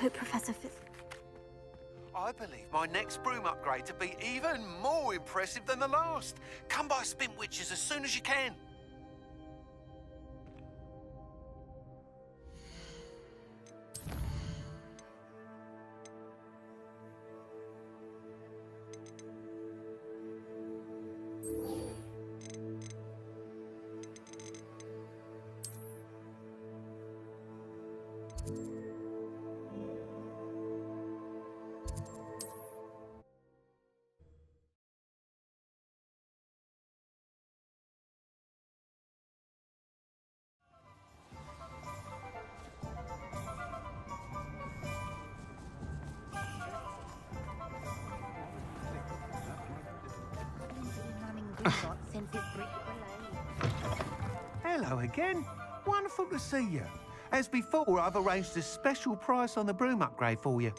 hope Professor Fitz... I believe my next broom upgrade to be even more impressive than the last. Come by Spintwitches as soon as you can. Hello again. Wonderful to see you. As before, I've arranged a special price on the broom upgrade for you.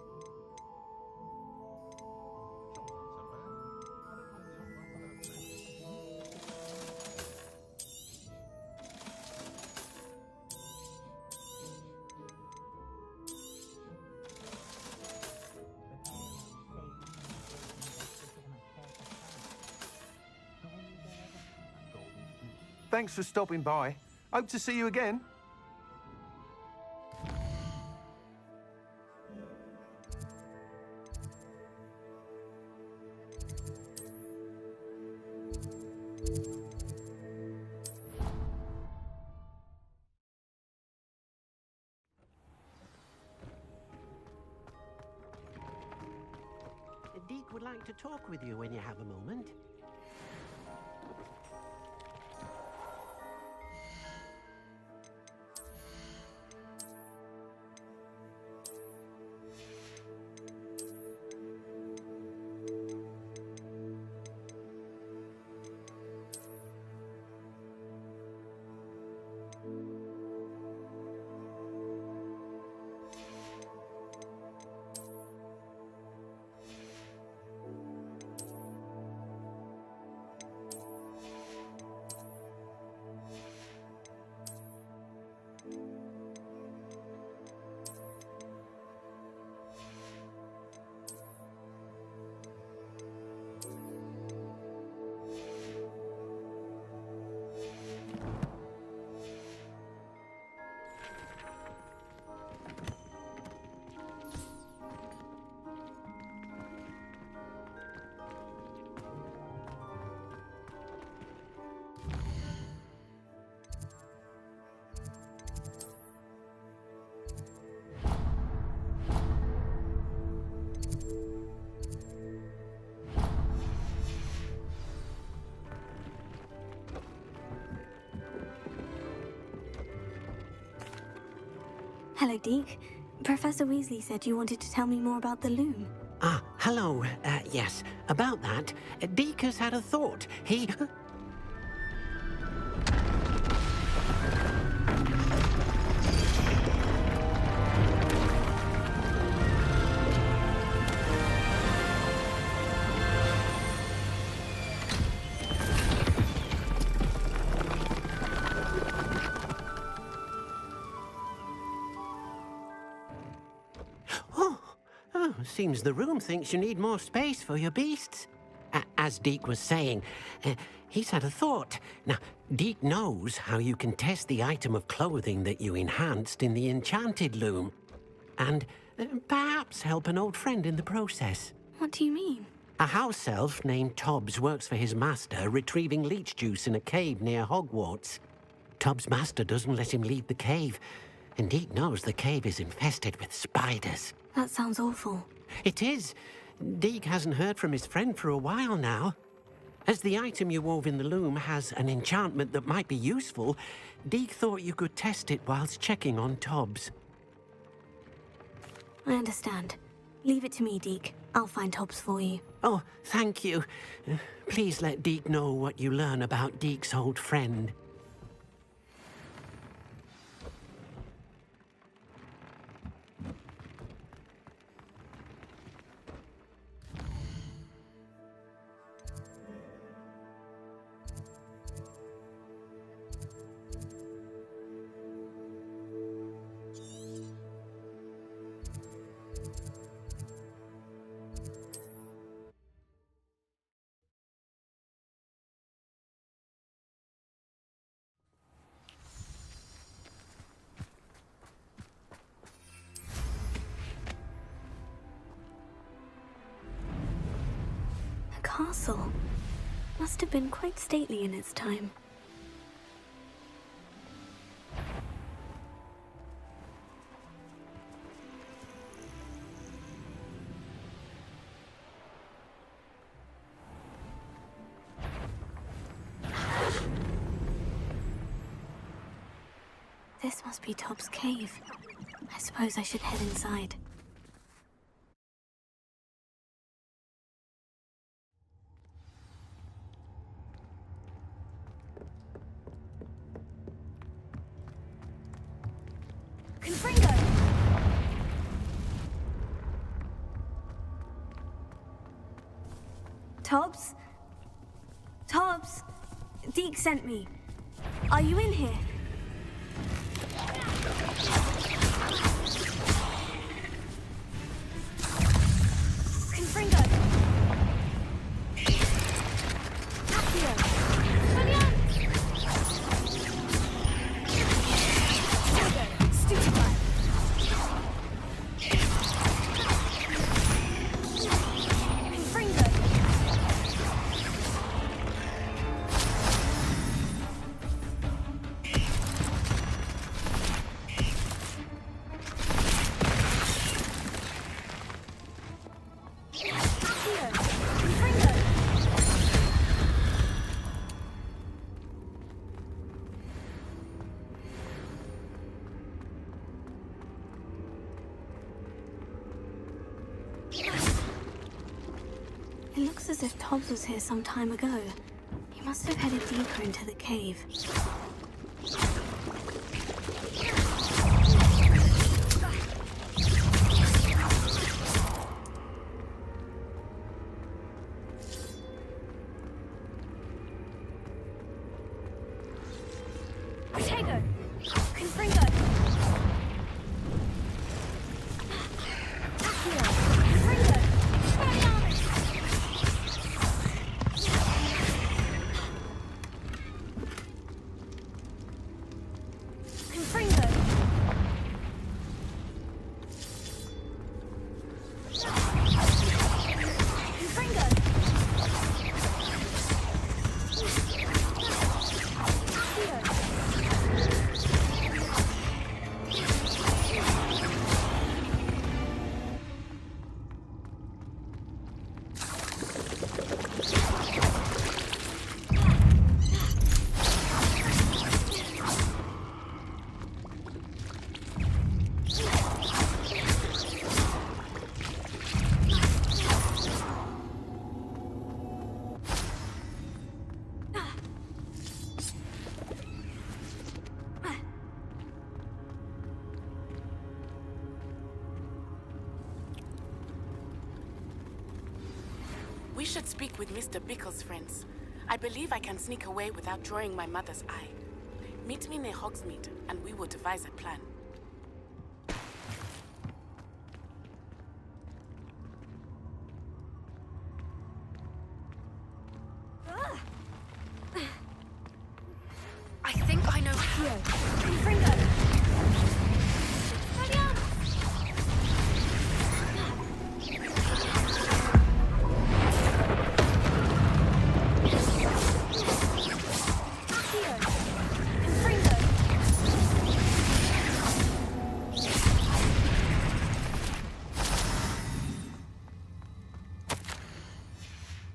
Thanks for stopping by. Hope to see you again. Deke would like to talk with you when you have a moment. Hello, Deke. Professor Weasley said you wanted to tell me more about the loom. Ah, hello. Yes, about that. Deke has had a thought. He... Seems the room thinks you need more space for your beasts. As Deke was saying, he's had a thought. Now, Deke knows how you can test the item of clothing that you enhanced in the enchanted loom. And perhaps help an old friend in the process. What do you mean? A house elf named Tobbs works for his master, retrieving leech juice in a cave near Hogwarts. Tobbs' master doesn't let him leave the cave, and Deke knows the cave is infested with spiders. That sounds awful. It is. Deke hasn't heard from his friend for a while now. As the item you wove in the loom has an enchantment that might be useful, Deke thought you could test it whilst checking on Tobbs. I understand. Leave it to me, Deke. I'll find Tobbs for you. Oh, thank you. Please let Deke know what you learn about Deke's old friend. castle. Must have been quite stately in its time. This must be Top's cave. I suppose I should head inside. Confringo! Tobbs? Tobbs? Deke sent me. Are you in here? Confringo! Accio! Julian! Stupefy! Confringo! It looks as if Tobbs was here some time ago. He must have headed deeper into the cave. Protego! Confringo! Accio! Confringo! Expelliarmus! Confringo! Confringo! We should speak with Mr. Bickle's friends. I believe I can sneak away without drawing my mother's eye. Meet me near Hogsmeade, and we will devise a plan. I think I know how. Confringo!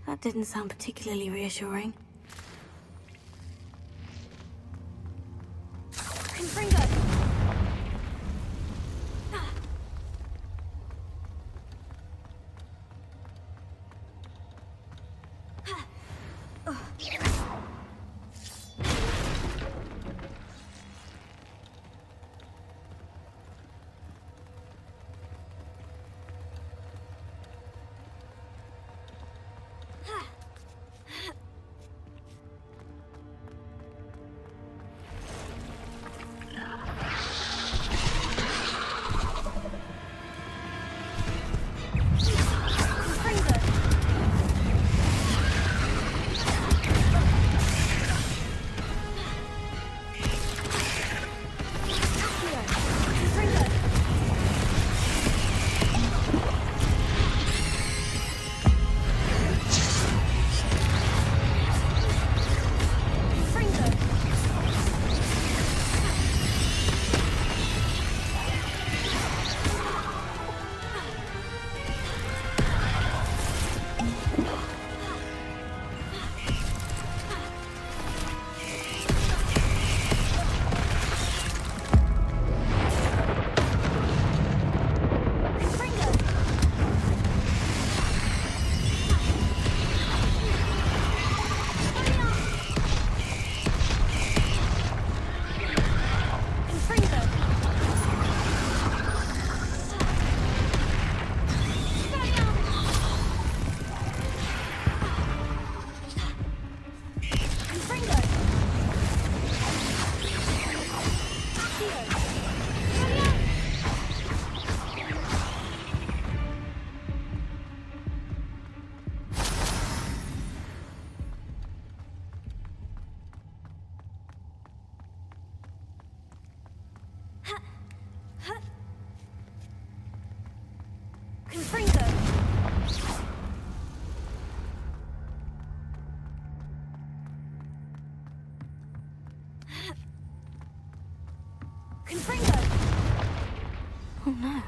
That didn't sound particularly reassuring. Confringo! Confringo! Oh no.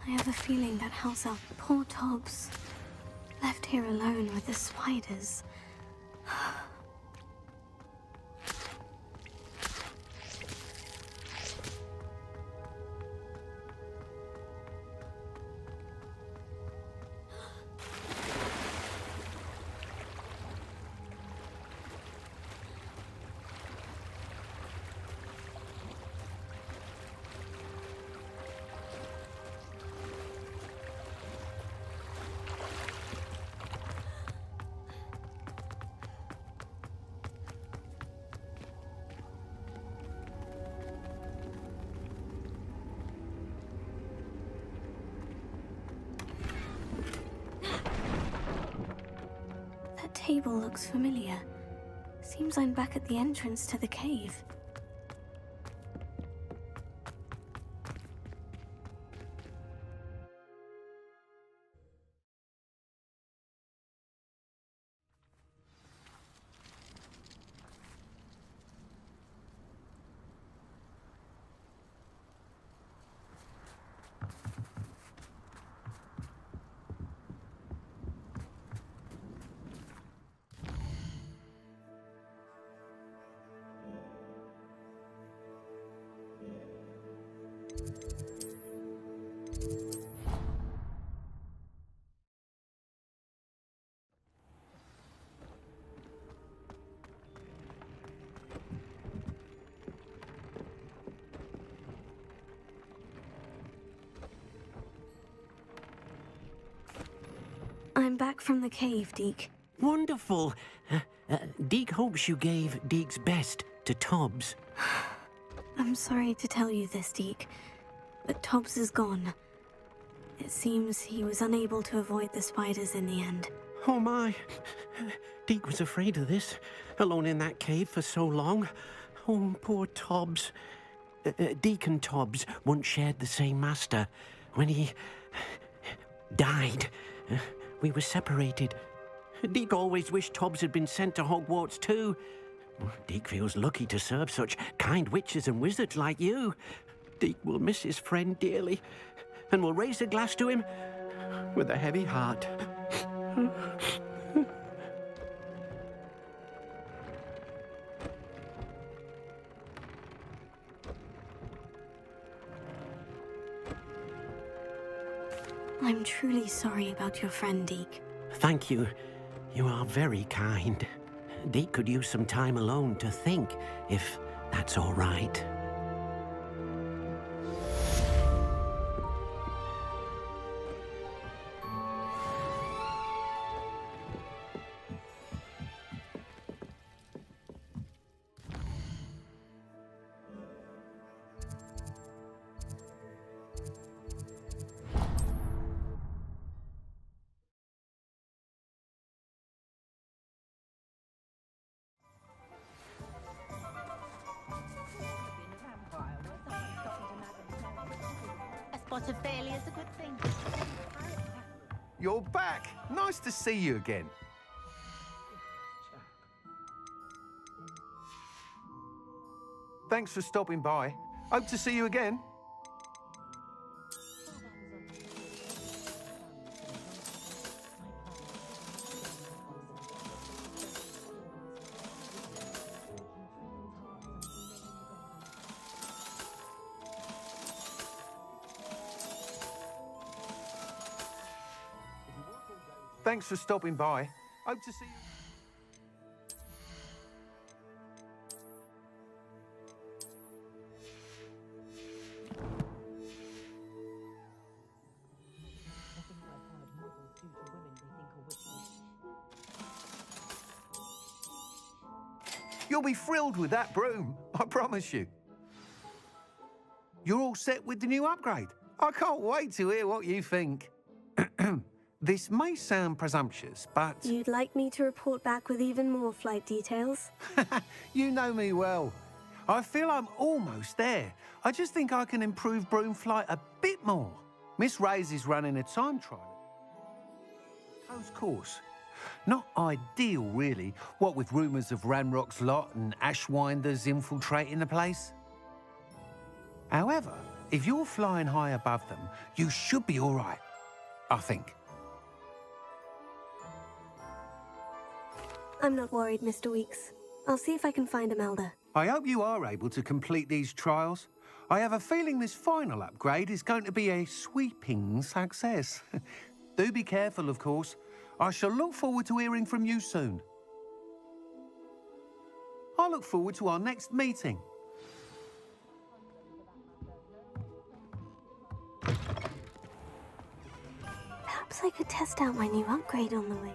I have a feeling that house elf, poor Tobbs, left here alone with the spiders. That table looks familiar. Seems I'm back at the entrance to the cave. I'm back from the cave, Deke. Wonderful. Deke hopes you gave Deke's best to Tobbs. I'm sorry to tell you this, Deke, but Tobbs is gone. It seems he was unable to avoid the spiders in the end. Oh my. Deke was afraid of this, alone in that cave for so long. Oh, poor Tobbs. Deke and Tobbs once shared the same master. When he died, we were separated. Deke always wished Tobbs had been sent to Hogwarts too. Deke feels lucky to serve such kind witches and wizards like you. Deke will miss his friend dearly, and will raise a glass to him with a heavy heart. I'm truly sorry about your friend, Deke. Thank you. You are very kind. Deke could use some time alone to think, if that's all right. Spot of failure's a good thing. You're back. Nice to see you again. Thanks for stopping by. Hope to see you again. Thanks for stopping by. Hope to see you. You'll be thrilled with that broom, I promise you. You're all set with the new upgrade. I can't wait to hear what you think. This may sound presumptuous, but... You'd like me to report back with even more flight details? You know me well. I feel I'm almost there. I just think I can improve broom flight a bit more. Miss Ray's is running a time trial. Close course. Not ideal, really, what with rumours of Ranrock's lot and Ashwinders infiltrating the place. However, if you're flying high above them, you should be all right, I think. I'm not worried, Mr. Weeks. I'll see if I can find Imelda. I hope you are able to complete these trials. I have a feeling this final upgrade is going to be a sweeping success. Do be careful, of course. I shall look forward to hearing from you soon. I look forward to our next meeting. Perhaps I could test out my new upgrade on the way.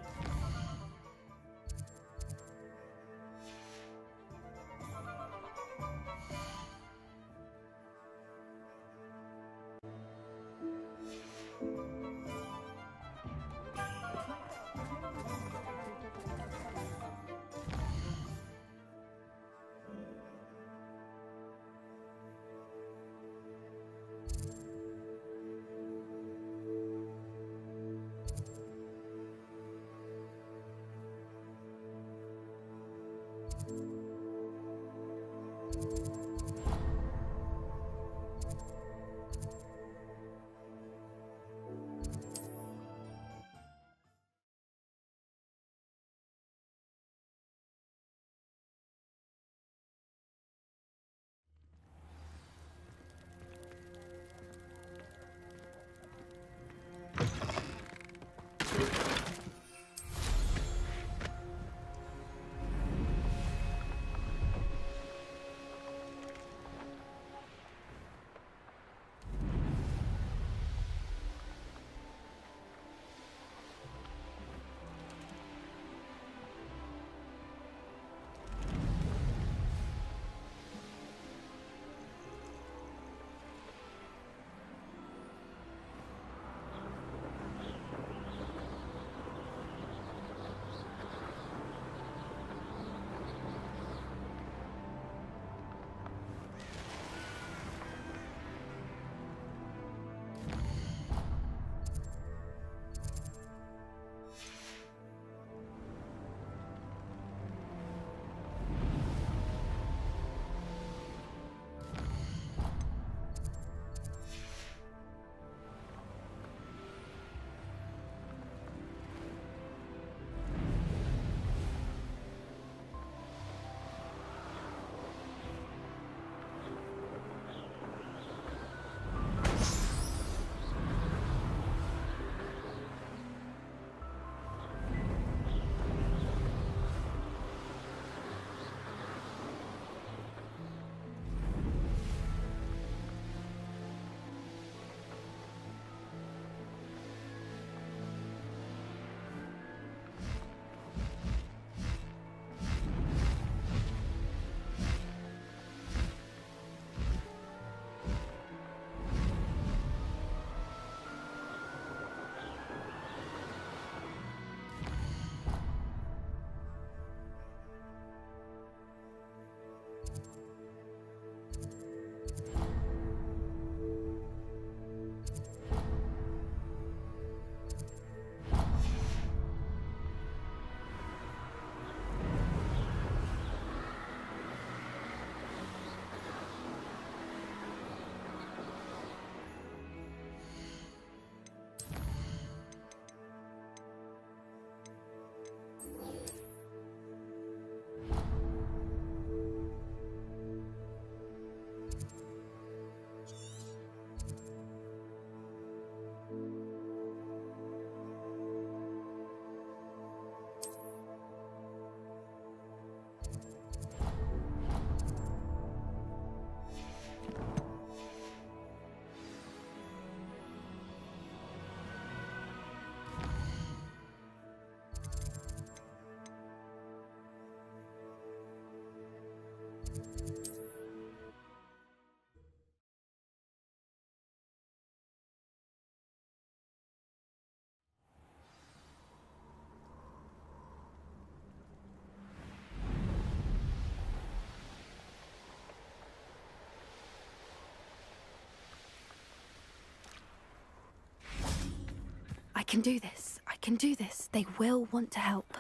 I can do this. I can do this. They will want to help.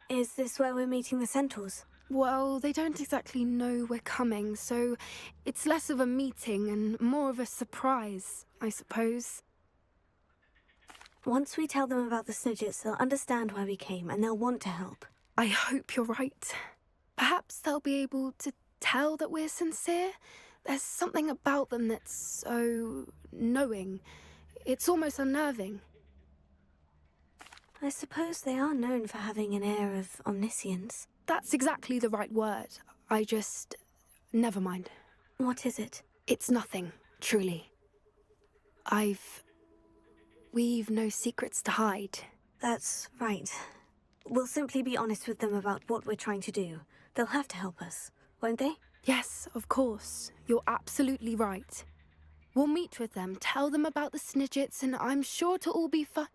Is this where we're meeting the Centaurs? Well, they don't exactly know we're coming, so it's less of a meeting and more of a surprise, I suppose. Once we tell them about the Snidgets, they'll understand why we came and they'll want to help. I hope you're right. Perhaps they'll be able to tell that we're sincere. There's something about them that's so knowing. It's almost unnerving. I suppose they are known for having an air of omniscience. That's exactly the right word. Never mind. What is it? It's nothing, truly. We've no secrets to hide. That's right. We'll simply be honest with them about what we're trying to do. They'll have to help us, won't they? Yes, of course. You're absolutely right. We'll meet with them, tell them about the Snidgets, and I'm sure it'll all be fun.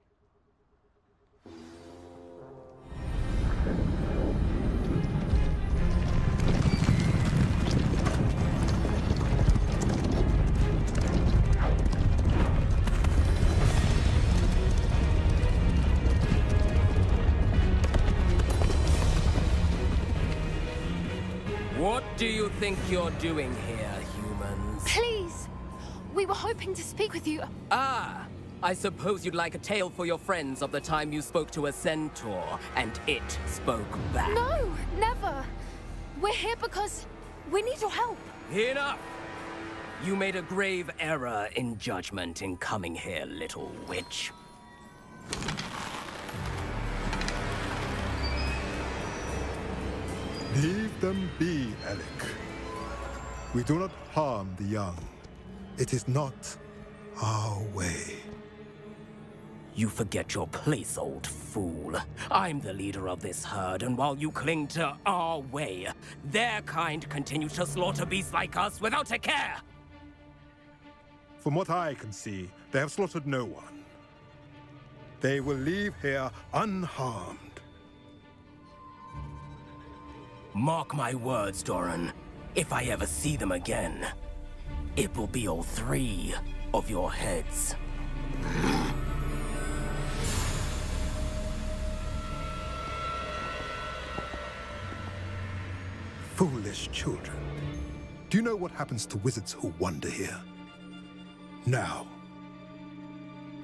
What do you think you're doing here, humans? Please! We were hoping to speak with you. Ah! I suppose you'd like a tale for your friends of the time you spoke to a centaur, and it spoke back. No, never! We're here because we need your help. Enough! You made a grave error in judgment in coming here, little witch. Leave them be, Alec. We do not harm the young. It is not our way. You forget your place, old fool. I'm the leader of this herd, and while you cling to our way, their kind continue to slaughter beasts like us without a care! From what I can see, they have slaughtered no one. They will leave here unharmed. Mark my words, Doran. If I ever see them again, it will be all 3 of your heads. Foolish children. Do you know what happens to wizards who wander here? Now,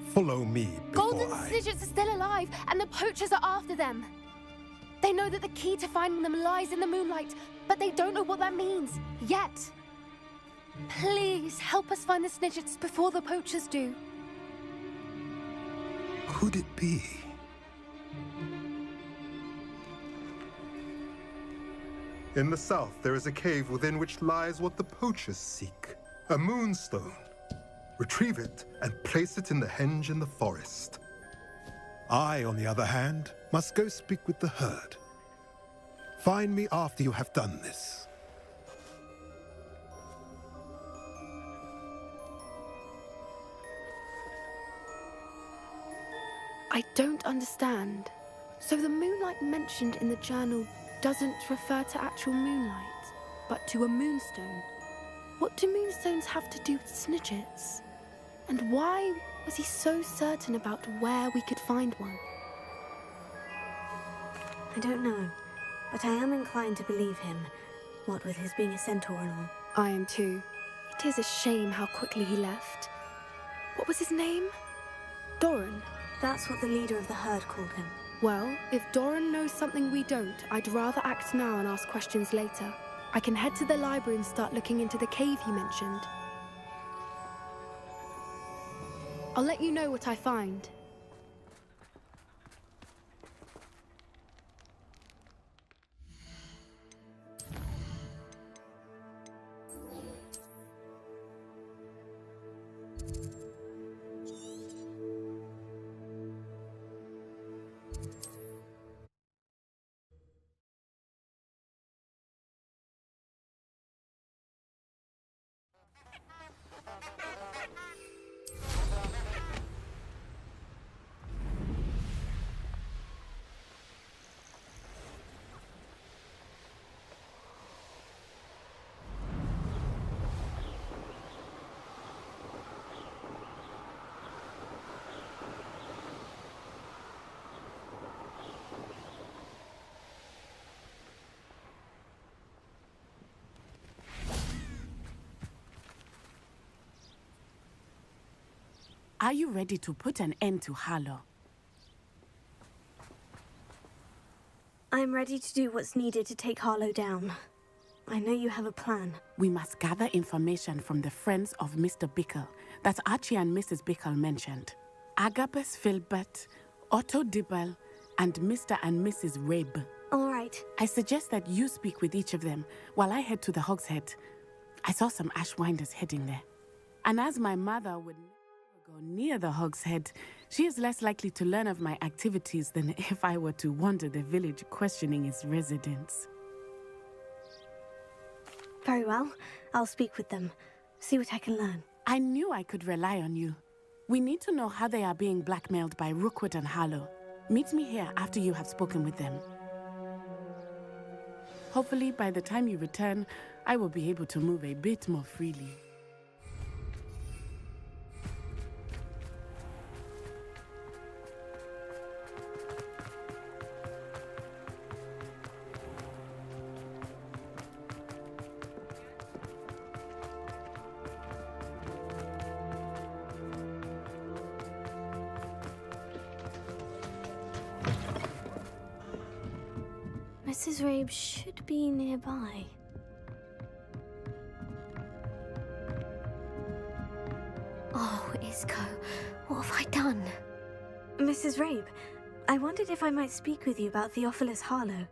follow me before Golden Snidgets are still alive, and the poachers are after them. They know that the key to finding them lies in the moonlight, but they don't know what that means, yet. Please, help us find the Snidgets before the poachers do. Could it be? In the south, there is a cave within which lies what the poachers seek. A moonstone. Retrieve it and place it in the henge in the forest. I, on the other hand, must go speak with the herd. Find me after you have done this. I don't understand. So the moonlight mentioned in the journal doesn't refer to actual moonlight, but to a moonstone. What do moonstones have to do with Snidgets? And why was he so certain about where we could find one? I don't know, but I am inclined to believe him, what with his being a centaur and all. I am too. It is a shame how quickly he left. What was his name? Doran. That's what the leader of the herd called him. Well, if Doran knows something we don't, I'd rather act now and ask questions later. I can head to the library and start looking into the cave he mentioned. I'll let you know what I find. Are you ready to put an end to Harlow? I'm ready to do what's needed to take Harlow down. I know you have a plan. We must gather information from the friends of Mr. Bickle that Archie and Mrs. Bickle mentioned. Agabus Filbert, Otto Dibble, and Mr. and Mrs. Rabe. All right. I suggest that you speak with each of them while I head to the Hog's Head. I saw some Ashwinders heading there. And as my mother would never go near the Hog's Head, she is less likely to learn of my activities than if I were to wander the village questioning its residents. Very well. I'll speak with them. See what I can learn. I knew I could rely on you. We need to know how they are being blackmailed by Rookwood and Harlow. Meet me here after you have spoken with them. Hopefully, by the time you return, I will be able to move a bit more freely. Mrs. Rabe should be nearby. Oh, Isco, what have I done? Mrs. Rabe, I wondered if I might speak with you about Theophilus Harlow.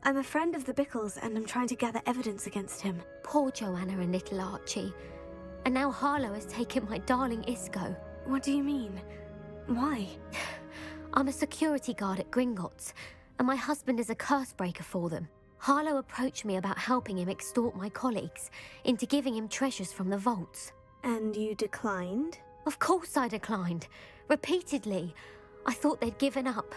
I'm a friend of the Bickles and I'm trying to gather evidence against him. Poor Joanna and little Archie. And now Harlow has taken my darling Isco. What do you mean? Why? I'm a security guard at Gringotts, and my husband is a curse breaker for them. Harlow approached me about helping him extort my colleagues into giving him treasures from the vaults. And you declined? Of course I declined. Repeatedly. I thought they'd given up,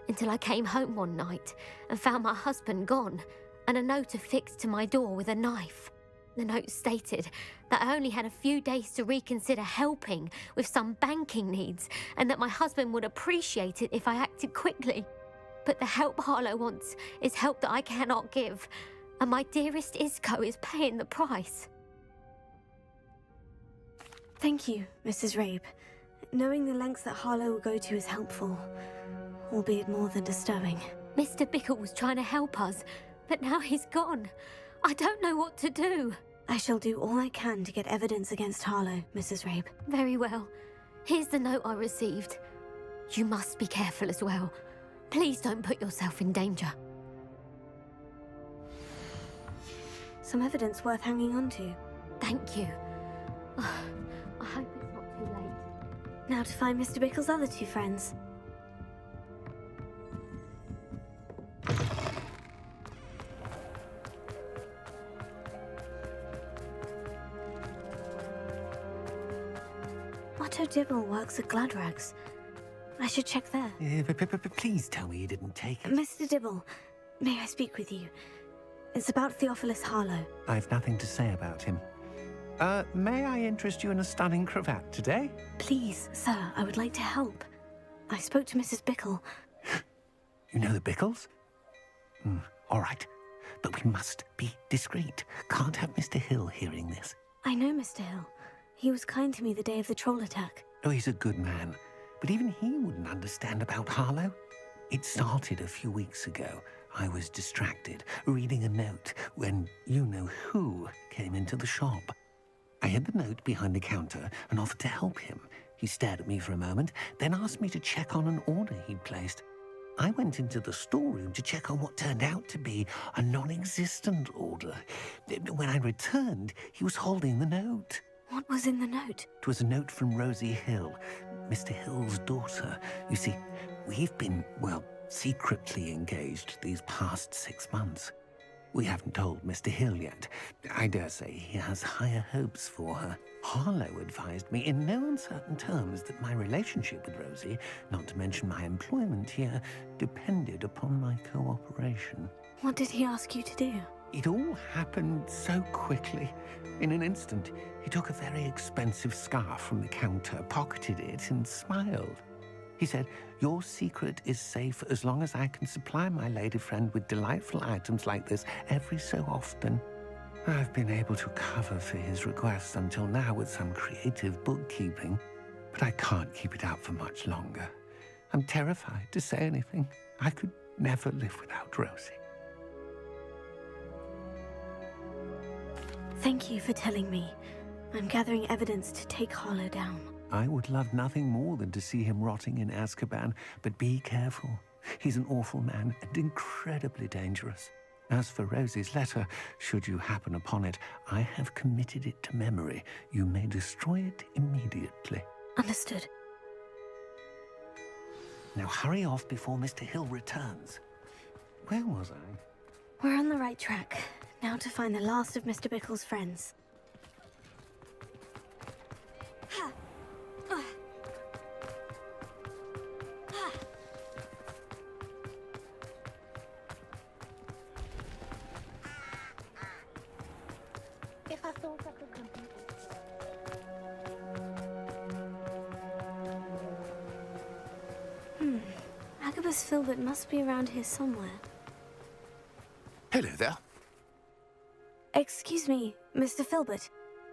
until I came home one night and found my husband gone, and a note affixed to my door with a knife. The note stated that I only had a few days to reconsider helping with some banking needs, and that my husband would appreciate it if I acted quickly. But the help Harlow wants is help that I cannot give, and my dearest Isco is paying the price. Thank you, Mrs. Rabe. Knowing the lengths that Harlow will go to is helpful, albeit more than disturbing. Mr. Bickle was trying to help us, but now he's gone. I don't know what to do. I shall do all I can to get evidence against Harlow, Mrs. Rabe. Very well. Here's the note I received. You must be careful as well. Please don't put yourself in danger. Some evidence worth hanging on to. Thank you. I hope it's not too late. Now to find Mr. Bickle's other two friends. Otto Dibble works at Gladrags. I should check there. Please tell me you didn't take it. Mr. Dibble, may I speak with you? It's about Theophilus Harlow. I've nothing to say about him. May I interest you in a stunning cravat today? Please, sir, I would like to help. I spoke to Mrs. Bickle. You know the Bickles? All right. But we must be discreet. Can't have Mr. Hill hearing this. I know Mr. Hill. He was kind to me the day of the troll attack. Oh, he's a good man. But even he wouldn't understand about Harlow. It started a few weeks ago. I was distracted, reading a note, when you-know-who came into the shop. I hid the note behind the counter and offered to help him. He stared at me for a moment, then asked me to check on an order he'd placed. I went into the storeroom to check on what turned out to be a non-existent order. When I returned, he was holding the note. What was in the note? It was a note from Rosie Hill, Mr. Hill's daughter. You see, we've been, well, secretly engaged these past 6 months. We haven't told Mr. Hill yet. I dare say he has higher hopes for her. Harlow advised me in no uncertain terms that my relationship with Rosie, not to mention my employment here, depended upon my cooperation. What did he ask you to do? It all happened so quickly. In an instant, he took a very expensive scarf from the counter, pocketed it, and smiled. He said, "Your secret is safe as long as I can supply my lady friend with delightful items like this every so often." I've been able to cover for his requests until now with some creative bookkeeping. but I can't keep it out for much longer. I'm terrified to say anything. I could never live without Rosie. Thank you for telling me. I'm gathering evidence to take Harlow down. I would love nothing more than to see him rotting in Azkaban, but be careful. He's an awful man and incredibly dangerous. As for Rosie's letter, should you happen upon it, I have committed it to memory. You may destroy it immediately. Understood. Now hurry off before Mr. Hill returns. Where was I? We're on the right track. Now to find the last of Mr. Bickle's friends. If I thought I could compete. Agabus Filbert must be around here somewhere. Hello there. Excuse me, Mr. Filbert.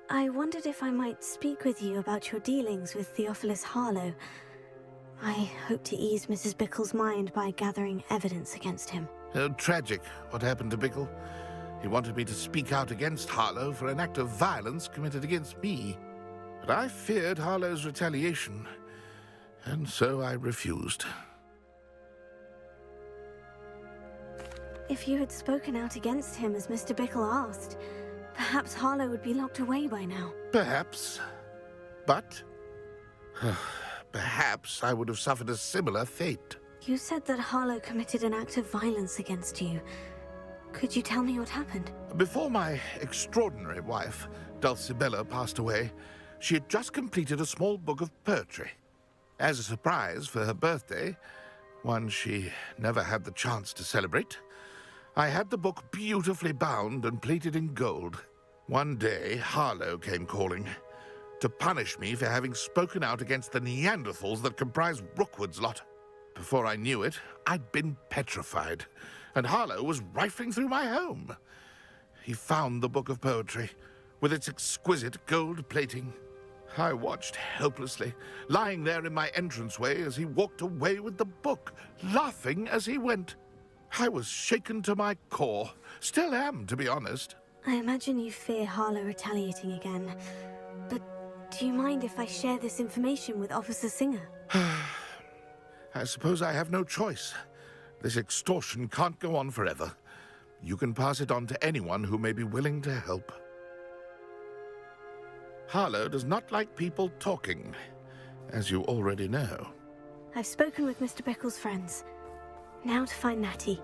I wondered if I might speak with you about your dealings with Theophilus Harlow. I hope to ease Mrs. Bickle's mind by gathering evidence against him. Tragic, what happened to Bickle. He wanted me to speak out against Harlow for an act of violence committed against me. But I feared Harlow's retaliation, and so I refused. If you had spoken out against him as Mr. Bickle asked, perhaps Harlow would be locked away by now. Perhaps. But perhaps I would have suffered a similar fate. You said that Harlow committed an act of violence against you. Could you tell me what happened? Before my extraordinary wife, Dulcibella, passed away, she had just completed a small book of poetry. As a surprise for her birthday, one she never had the chance to celebrate, I had the book beautifully bound and plated in gold. One day, Harlow came calling to punish me for having spoken out against the Neanderthals that comprise Rookwood's lot. Before I knew it, I'd been petrified, and Harlow was rifling through my home. He found the book of poetry, with its exquisite gold plating. I watched helplessly, lying there in my entranceway as he walked away with the book, laughing as he went. I was shaken to my core. Still am, to be honest. I imagine you fear Harlow retaliating again. But do you mind if I share this information with Officer Singer? I suppose I have no choice. This extortion can't go on forever. You can pass it on to anyone who may be willing to help. Harlow does not like people talking, as you already know. I've spoken with Mr. Bickle's friends. Now to find Natty.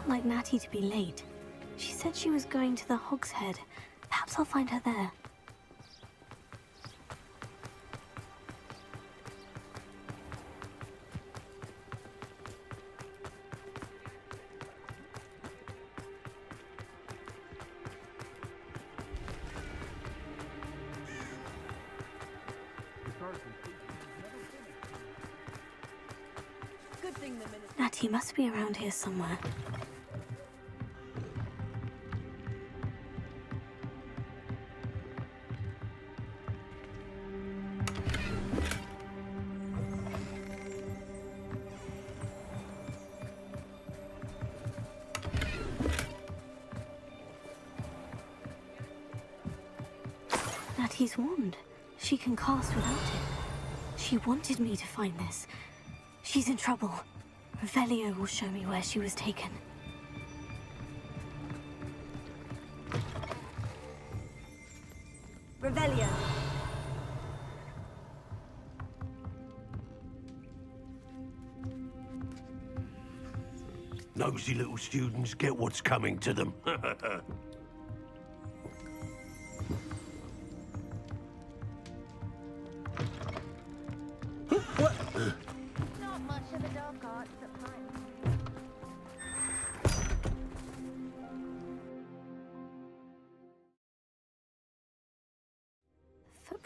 Like Natty to be late. She said she was going to the Hog's Head. Perhaps I'll find her there. Natty must be around here somewhere. Natty's wand. She can cast without it. She wanted me to find this. She's in trouble. Revelio will show me where she was taken. Revelio. Nosy little students get what's coming to them.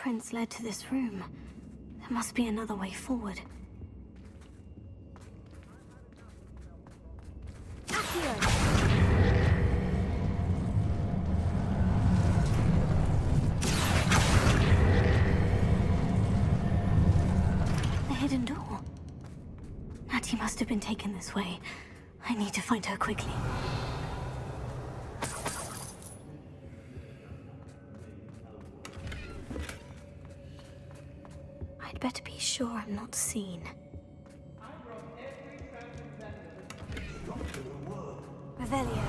footprints led to this room. There must be another way forward. The hidden door. Natty must have been taken this way. I need to find her quickly. I'd better be sure I'm not seen. Revelio.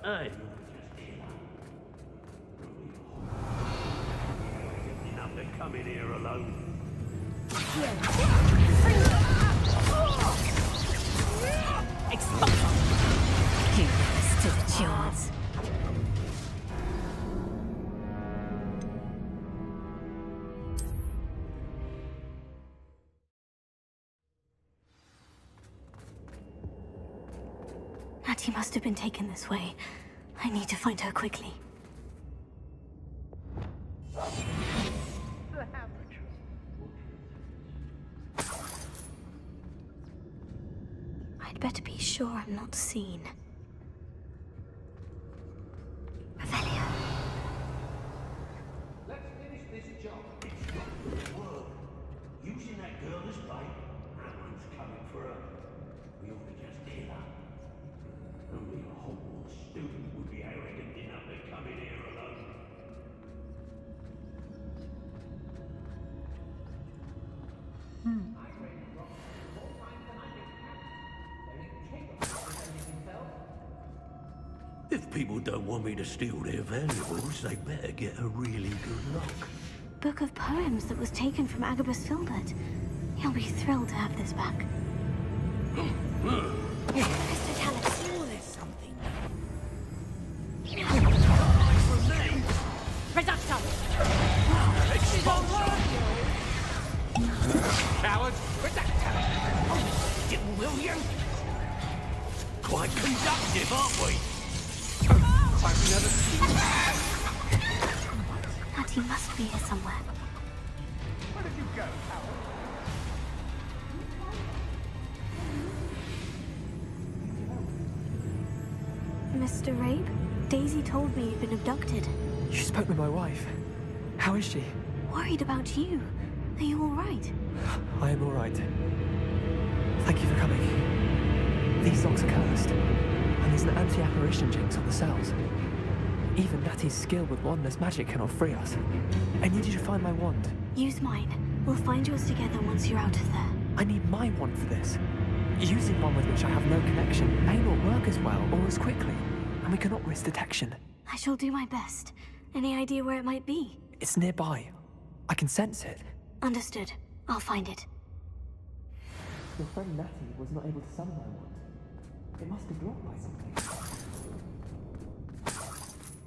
Hey. Enough to come in here alone. You stood a chance. Natty must have been taken this way. I need to find her quickly. I'd better be sure I'm not seen. Revelio. Let's finish this job. It's not gonna work. Using that girl as bait, Aaron's coming for her. We ought to just kill her. Only a Hogwarts student would be arrogant enough to come in here alone. If people don't want me to steal their valuables, they better get a really good look. Book of poems that was taken from Agabus Filbert. He'll be thrilled to have this back. Mr. Tallis. Oh, there's something. Reducto! Coward! Reducto! Will you? Quite conductive, aren't we? I've never seen Natty must be here somewhere. Where did you go, Howard? Mr. Rabe? Daisy told me you'd been abducted. You spoke with my wife. How is she? Worried about you. Are you all right? I am all right. Thank you for coming. These locks are cursed, and there's an anti-apparition jinx on the cells. Even Natty's skill with wandless magic cannot free us. I need you to find my wand. Use mine. We'll find yours together once you're out of there. I need my wand for this. Using one with which I have no connection may not work as well or as quickly, and we cannot risk detection. I shall do my best. Any idea where it might be? It's nearby. I can sense it. Understood. I'll find it. Your friend Natty was not able to summon my wand. It must be blocked by something.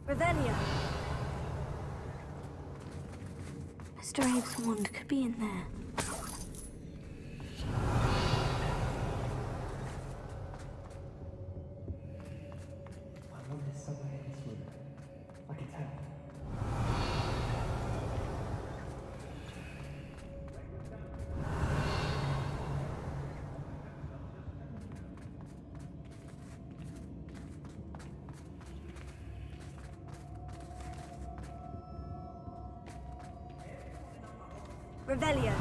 Revelio! Mr. Abe's wand could be in there. My wand is somewhere in this room. I can tell. Revelio!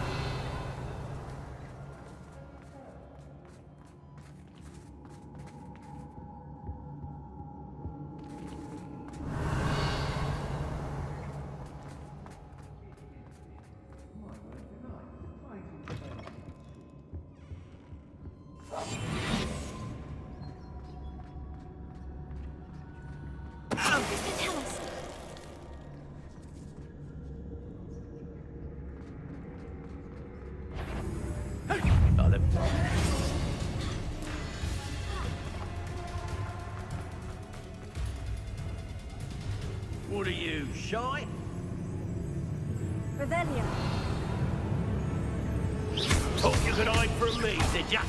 Mr. Tallis. What are you, shy? Revelio! Thought you could hide from me, did ya?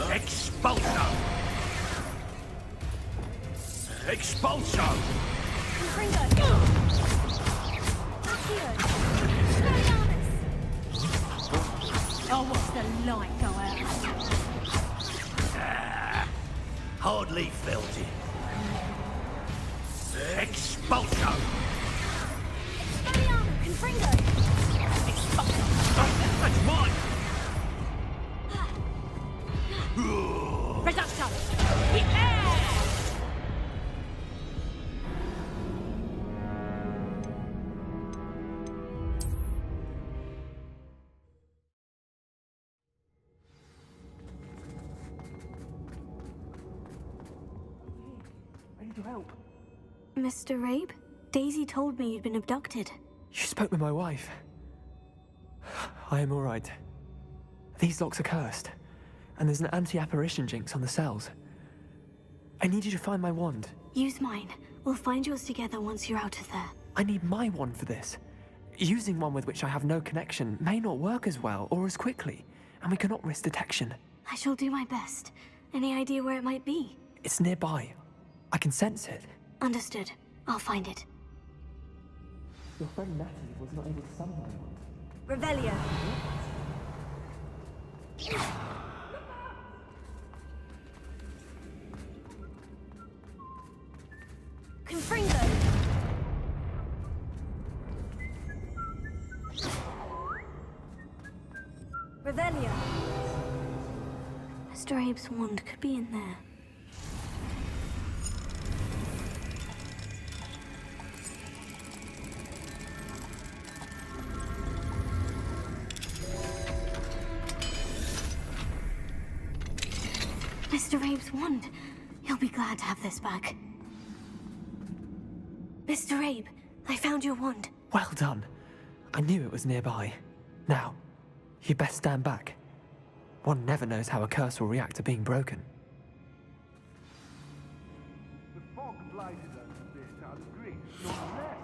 Expulso! Expulso! I'll watch the light go out. Hardly felt it. Expulso! That's mine! Reduction! Yeah! Ready to help. Mr. Rabe, Daisy told me you'd been abducted. You spoke with my wife. I am all right. These locks are cursed, and there's an anti-apparition jinx on the cells. I need you to find my wand. Use mine. We'll find yours together once you're out of there. I need my wand for this. Using one with which I have no connection may not work as well or as quickly, and we cannot risk detection. I shall do my best. Any idea where it might be? It's nearby. I can sense it. Understood. I'll find it. Your friend Natty was not able to summon my wand. Revelio. Confringo. Revelio. Mr. Abe's wand could be in there. Mr. Abe's wand. He'll be glad to have this back. Mr. Abe, I found your wand. Well done. I knew it was nearby. Now, you best stand back. One never knows how a curse will react to being broken. The fog blinded us a bit, I'll agree. Nonetheless,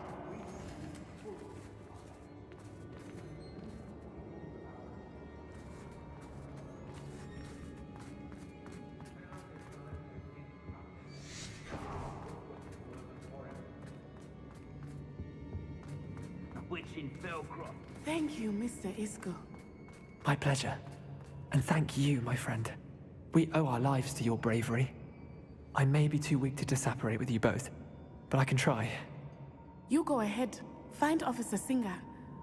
Witch in Felcroft. Thank you, Mr. Isco. My pleasure. And thank you, my friend. We owe our lives to your bravery. I may be too weak to disapparate with you both, but I can try. You go ahead. Find Officer Singer.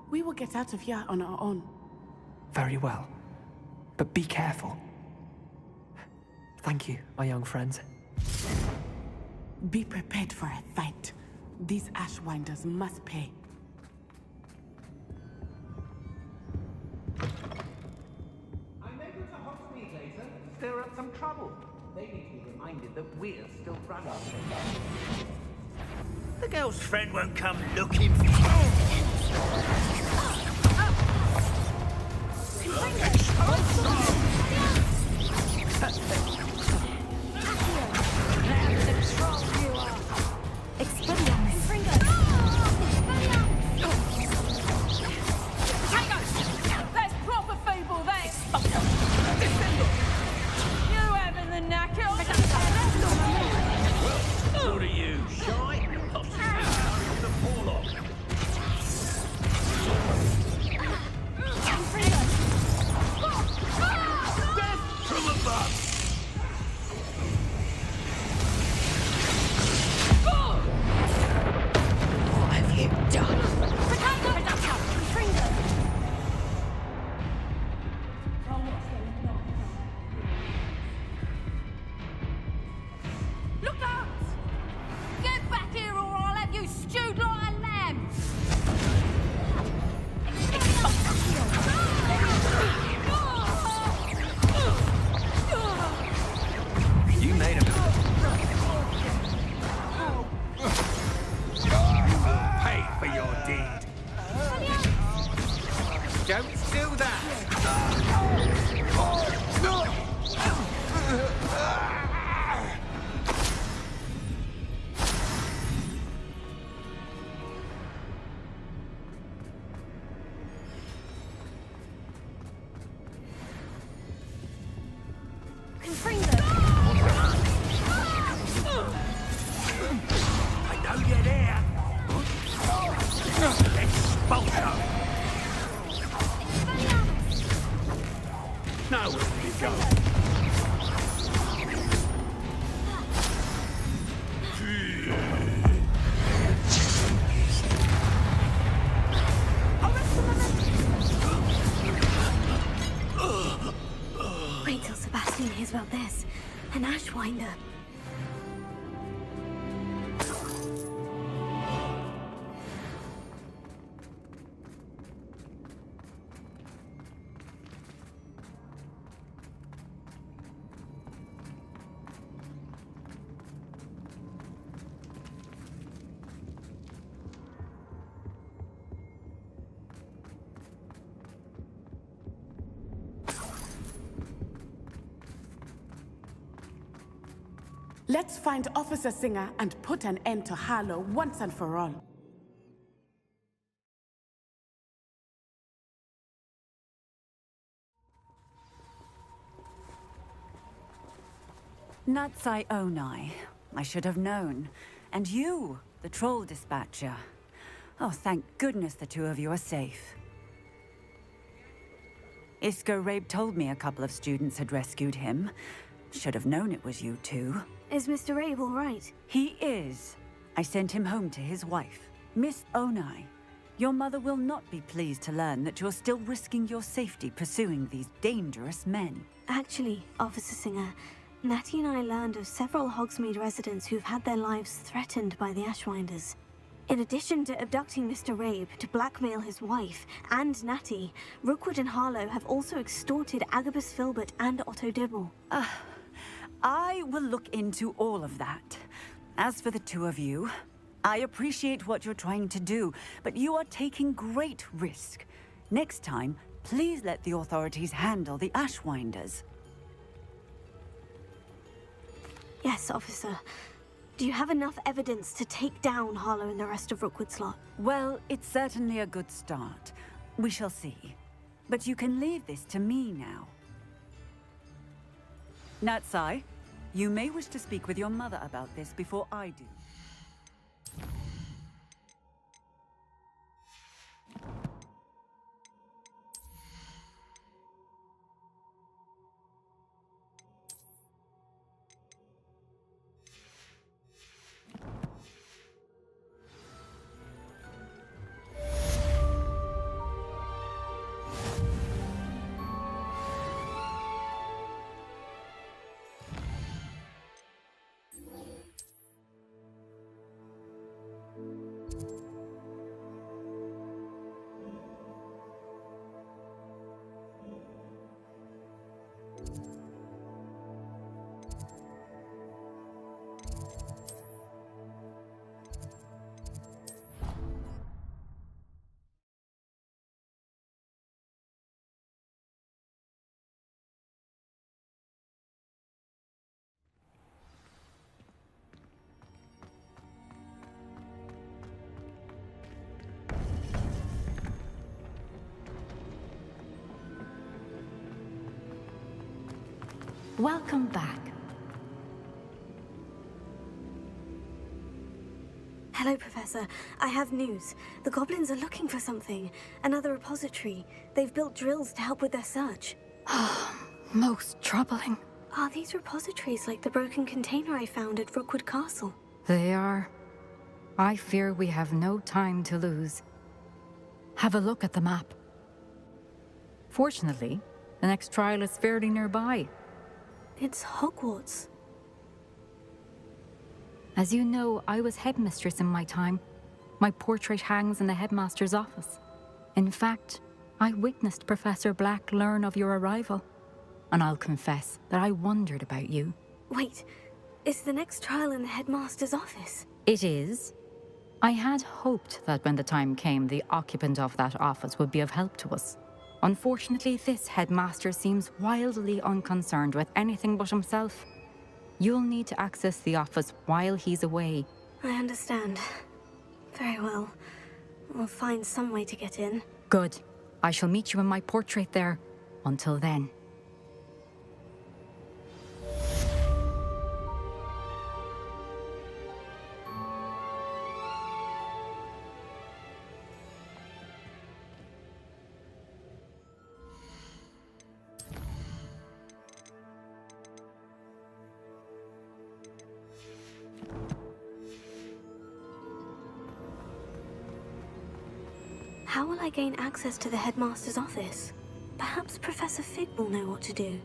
We will get out of here on our own. Very well. But be careful. Thank you, my young friends. Be prepared for a fight. These Ashwinders must pay. I'm able to Hogsmeade later, stir up some trouble. They need to be reminded that we're still running. The girl's friend won't come looking for you. That's proper feeble, that! You having the knacker? What are you, shy? I'll see you the forelock. Death from above! What have you done? Look out! Get back here or I'll have you stewed like a lamb! You made him. You will pay for your deed. Don't do that! I know you're there. Now where do you go? Wait till Sebastian hears about this. An Ashwinder. Let's find Officer Singer and put an end to Harlow once and for all. Natsai Onai. I should have known. And you, the troll dispatcher. Oh, thank goodness the two of you are safe. Isko Rabe told me a couple of students had rescued him. Should have known it was you two. Is Mr. Rabe all right? He is. I sent him home to his wife. Miss Onai, your mother will not be pleased to learn that you're still risking your safety pursuing these dangerous men. Actually, Officer Singer, Natty and I learned of several Hogsmeade residents who've had their lives threatened by the Ashwinders. In addition to abducting Mr. Rabe to blackmail his wife and Natty, Rookwood and Harlow have also extorted Agabus Filbert and Otto Dibble. I will look into all of that. As for the two of you, I appreciate what you're trying to do, but you are taking great risk. Next time, please let the authorities handle the Ashwinders. Yes, officer. Do you have enough evidence to take down Harlow and the rest of Rookwood's lot? Well, it's certainly a good start. We shall see. But you can leave this to me now. Natsai, you may wish to speak with your mother about this before I do. Welcome back. Hello, Professor. I have news. The goblins are looking for something. Another repository. They've built drills to help with their search. Most troubling. Are these repositories like the broken container I found at Rookwood Castle? They are. I fear we have no time to lose. Have a look at the map. Fortunately, the next trial is fairly nearby. It's Hogwarts. As you know, I was headmistress in my time. My portrait hangs in the headmaster's office. In fact, I witnessed Professor Black learn of your arrival. And I'll confess that I wondered about you. Wait, is the next trial in the headmaster's office? It is. I had hoped that when the time came, the occupant of that office would be of help to us. Unfortunately, this headmaster seems wildly unconcerned with anything but himself. You'll need to access the office while he's away. I understand. Very well. We'll find some way to get in. Good. I shall meet you in my portrait there. Until then. How will I gain access to the headmaster's office? Perhaps Professor Fig will know what to do.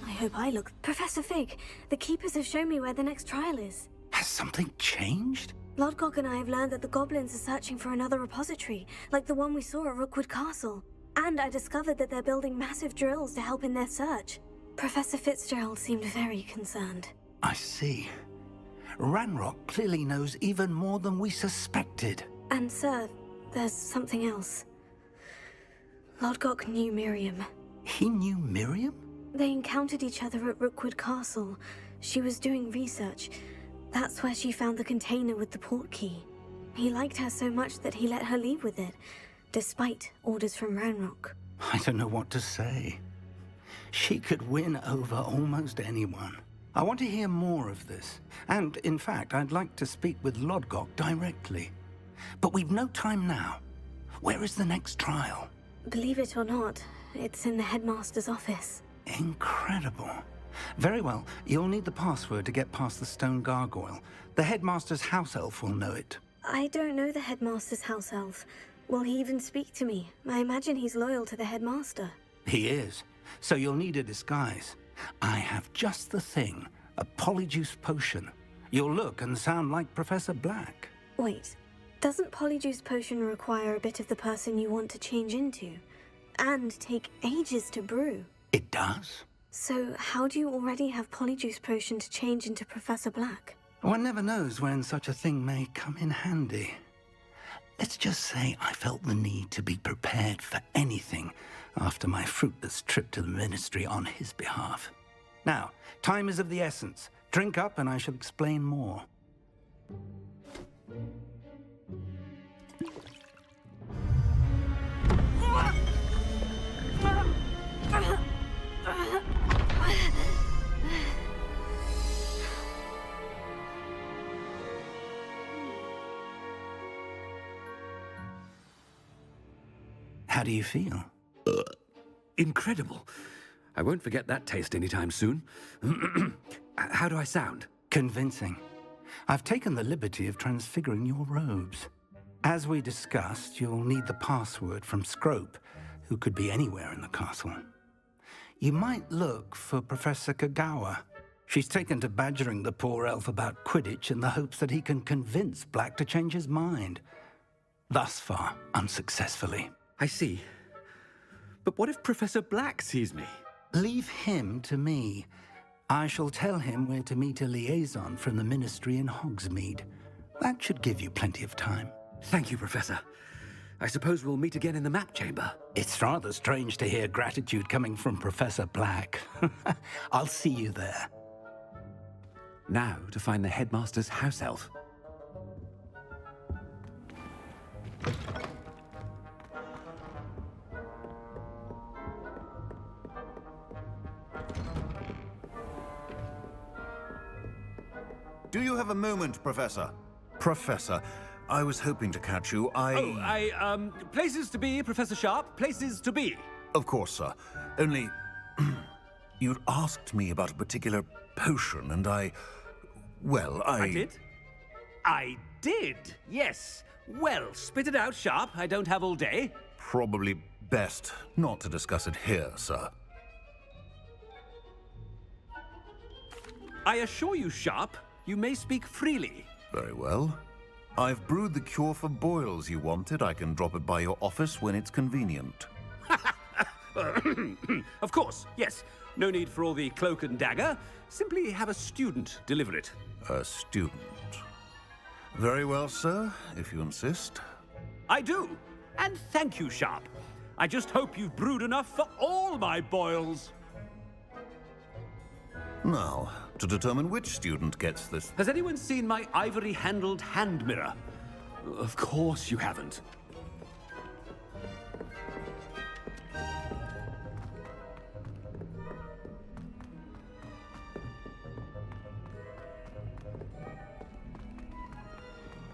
I hope I look. Professor Fig, the Keepers have shown me where the next trial is. Has something changed? Lodgok and I have learned that the goblins are searching for another repository, like the one we saw at Rookwood Castle. And I discovered that they're building massive drills to help in their search. Professor Fitzgerald seemed very concerned. I see. Ranrock clearly knows even more than we suspected. And sir, there's something else. Lodgok knew Miriam. He knew Miriam? They encountered each other at Rookwood Castle. She was doing research. That's where she found the container with the port key. He liked her so much that he let her leave with it, despite orders from Ranrock. I don't know what to say. She could win over almost anyone. I want to hear more of this. And, in fact, I'd like to speak with Lodgok directly. But we've no time now. Where is the next trial? Believe it or not, it's in the headmaster's office. Incredible. Very well, you'll need the password to get past the stone gargoyle. The headmaster's house elf will know it. I don't know the headmaster's house elf. Will he even speak to me? I imagine he's loyal to the headmaster. He is. So you'll need a disguise. I have just the thing. A Polyjuice potion. You'll look and sound like Professor Black. Wait, doesn't Polyjuice potion require a bit of the person you want to change into? And take ages to brew? It does. So how do you already have Polyjuice potion to change into Professor Black? One never knows when such a thing may come in handy. Let's just say I felt the need to be prepared for anything after my fruitless trip to the Ministry on his behalf. Now, time is of the essence. Drink up and I shall explain more. How do you feel? Incredible. I won't forget that taste anytime soon. How do I sound? Convincing. I've taken the liberty of transfiguring your robes. As we discussed, you'll need the password from Scrope, who could be anywhere in the castle. You might look for Professor Kagawa. She's taken to badgering the poor elf about Quidditch in the hopes that he can convince Black to change his mind. Thus far, unsuccessfully. I see. But what if Professor Black sees me? Leave him to me. I shall tell him where to meet a liaison from the Ministry in Hogsmeade. That should give you plenty of time. Thank you, Professor. I suppose we'll meet again in the map chamber. It's rather strange to hear gratitude coming from Professor Black. I'll see you there. Now to find the headmaster's house elf. Do you have a moment, Professor? Professor, I was hoping to catch you. Places to be, Professor Sharp. Places to be. Of course, sir. Only... you'd asked me about a particular potion, and I did? I did, yes. Well, spit it out, Sharp. I don't have all day. Probably best not to discuss it here, sir. I assure you, Sharp, you may speak freely. Very well. I've brewed the cure for boils you wanted. I can drop it by your office when it's convenient. Of course, yes. No need for all the cloak and dagger. Simply have a student deliver it. A student. Very well, sir, if you insist. I do. And thank you, Sharp. I just hope you've brewed enough for all my boils. Now, to determine which student gets this... Has anyone seen my ivory-handled hand mirror? Of course you haven't.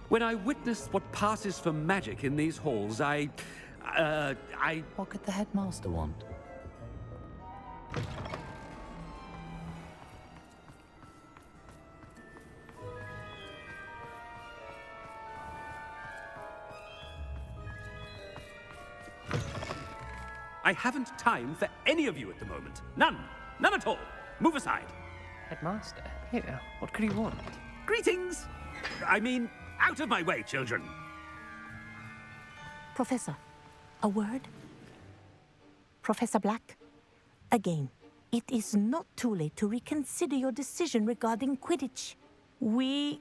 When I witness what passes for magic in these halls, I... What could the headmaster want? I haven't time for any of you at the moment. None. None at all. Move aside. Headmaster? Here, what could he want? Greetings! I mean, out of my way, children. Professor, a word? Professor Black, again, it is not too late to reconsider your decision regarding Quidditch. We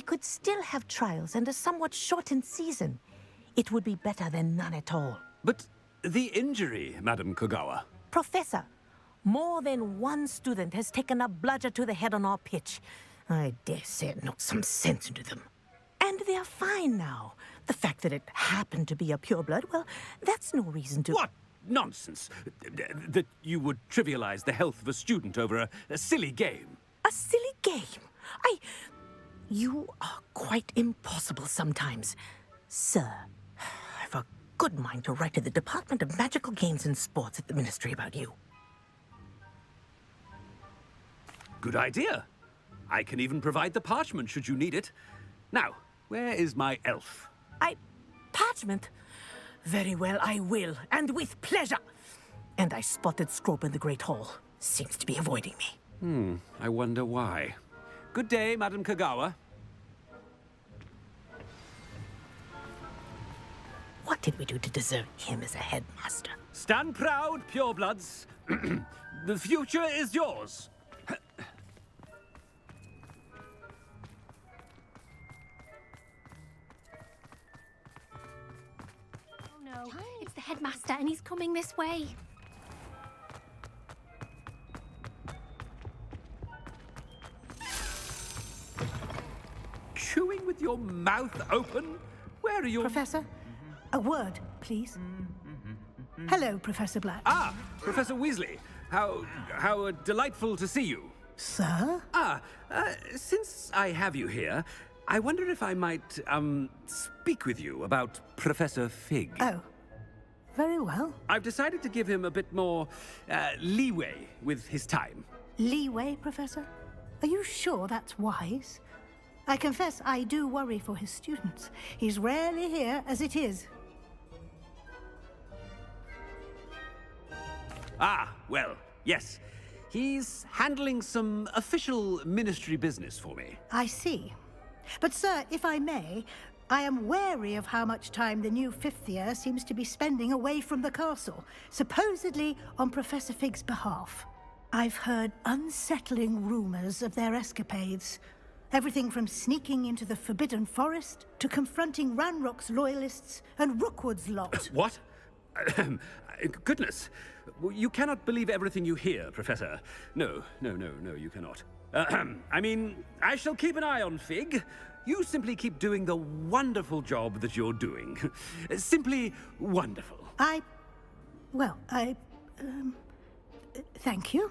could still have trials and a somewhat shortened season. It would be better than none at all. But the injury, Madam Kogawa. Professor, more than one student has taken a bludger to the head on our pitch. I dare say it knocked some sense into them. And they're fine now. The fact that it happened to be a pureblood, well, that's no reason to... What nonsense! That you would trivialize the health of a student over a silly game. A silly game? You are quite impossible sometimes. Sir, I've a good mind to write to the Department of Magical Games and Sports at the Ministry about you. Good idea. I can even provide the parchment should you need it. Now, where is my elf? Parchment? Very well, I will, and with pleasure. And I spotted Scrope in the Great Hall. Seems to be avoiding me. I wonder why. Good day, Madam Kogawa. What did we do to deserve him as a headmaster? Stand proud, purebloods. The future is yours. No, it's the headmaster and he's coming this way. Chewing with your mouth open? Where are your... Professor, a word, please. Hello, Professor Black. Ah, Professor Weasley. How delightful to see you. Sir? Since I have you here, I wonder if I might, speak with you about Professor Fig. Oh, very well. I've decided to give him a bit more, leeway with his time. Leeway, Professor? Are you sure that's wise? I confess I do worry for his students. He's rarely here as it is. Ah, well, yes. He's handling some official ministry business for me. I see. But, sir, if I may, I am wary of how much time the new fifth year seems to be spending away from the castle, supposedly on Professor Fig's behalf. I've heard unsettling rumors of their escapades. Everything from sneaking into the Forbidden Forest to confronting Ranrock's loyalists and Rookwood's lot. What? Goodness. You cannot believe everything you hear, Professor. No, you cannot. I mean, I shall keep an eye on Fig. You simply keep doing the wonderful job that you're doing. Simply wonderful. Thank you.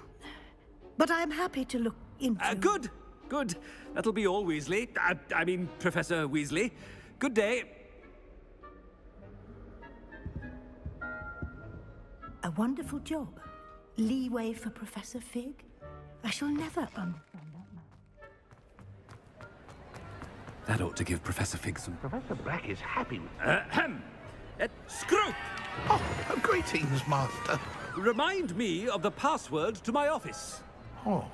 But I'm happy to look into... Good. That'll be all, Weasley. I mean, Professor Weasley. Good day. A wonderful job. Leeway for Professor Fig. I shall never understand that man. That ought to give Professor Fig some... Professor Black is happy. Scrope! Oh, greetings, Master. Remind me of the password to my office. Oh,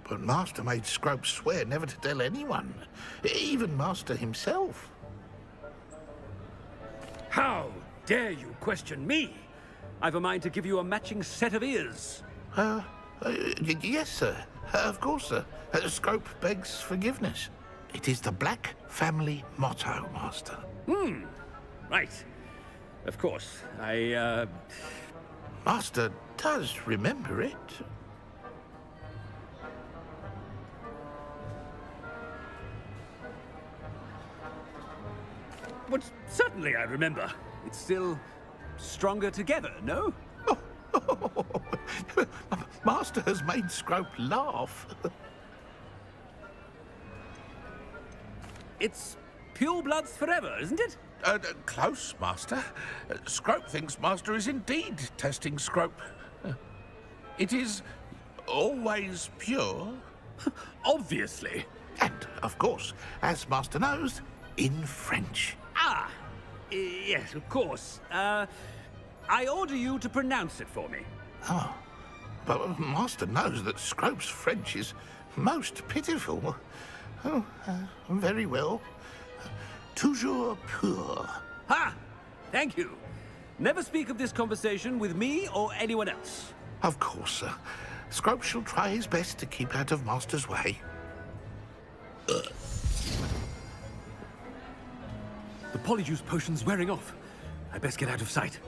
but Master made Scrope swear never to tell anyone, even Master himself. How dare you question me? I've a mind to give you a matching set of ears. Yes, sir. Of course, sir. Scrope begs forgiveness. It is the Black family motto, Master. Right. Of course. Master does remember it. But certainly I remember. It's still stronger together, no? Master has made Scrope laugh. It's pure bloods forever, isn't it? Close, Master. Scrope thinks Master is indeed testing Scrope. It is always pure. Obviously. And, of course, as Master knows, in French. Ah! Yes, of course. I order you to pronounce it for me. Oh, but Master knows that Scrope's French is most pitiful. Oh, very well. Toujours pur. Ha! Thank you. Never speak of this conversation with me or anyone else. Of course, sir. Scrope shall try his best to keep out of Master's way. The Polyjuice potion's wearing off. I best get out of sight.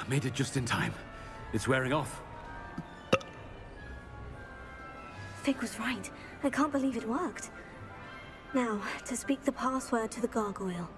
Made it just in time. It's wearing off. Fig was right. I can't believe it worked. Now, to speak the password to the gargoyle.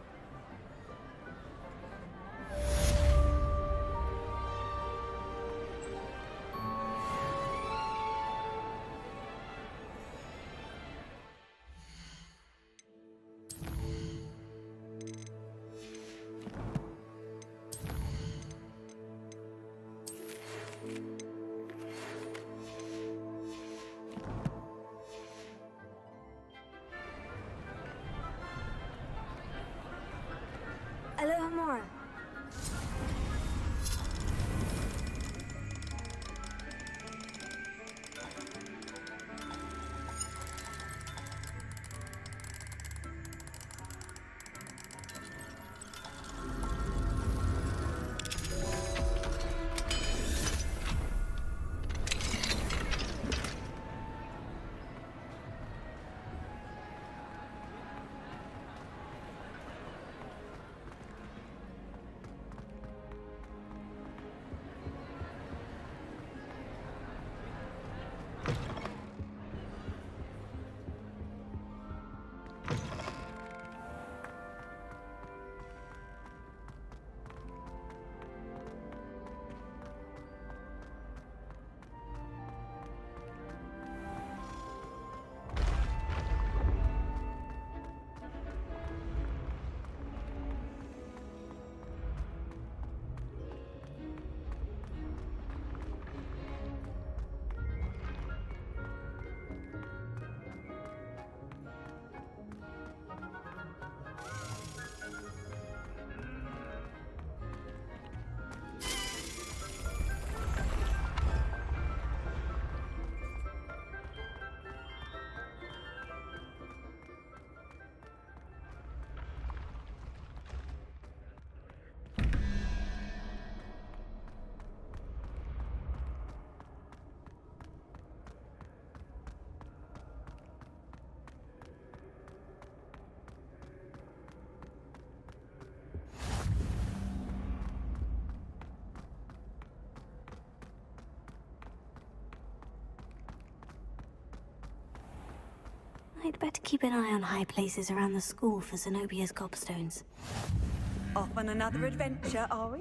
Aloha Mora. I'd better keep an eye on high places around the school for Zenobia's gobstones. Off on another adventure, are we?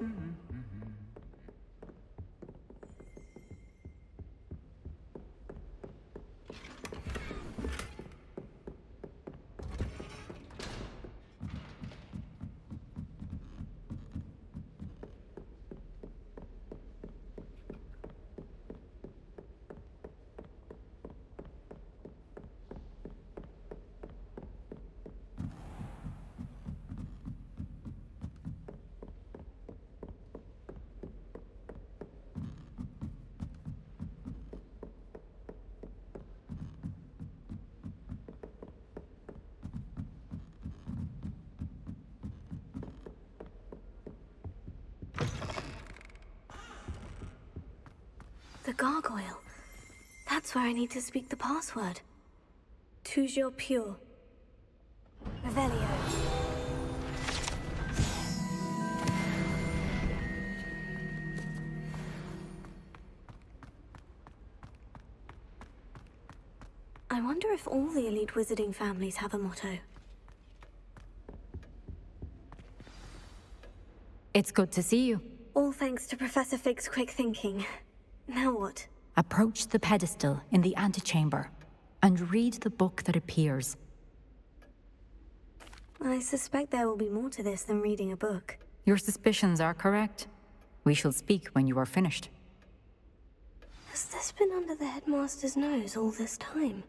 gargoyle. That's where I need to speak the password. Toujours pure. Revelio. I wonder if all the elite wizarding families have a motto. It's good to see you. All thanks to Professor Fig's quick thinking. Now what? Approach the pedestal in the antechamber and read the book that appears. I suspect there will be more to this than reading a book. Your suspicions are correct. We shall speak when you are finished. Has this been under the headmaster's nose all this time?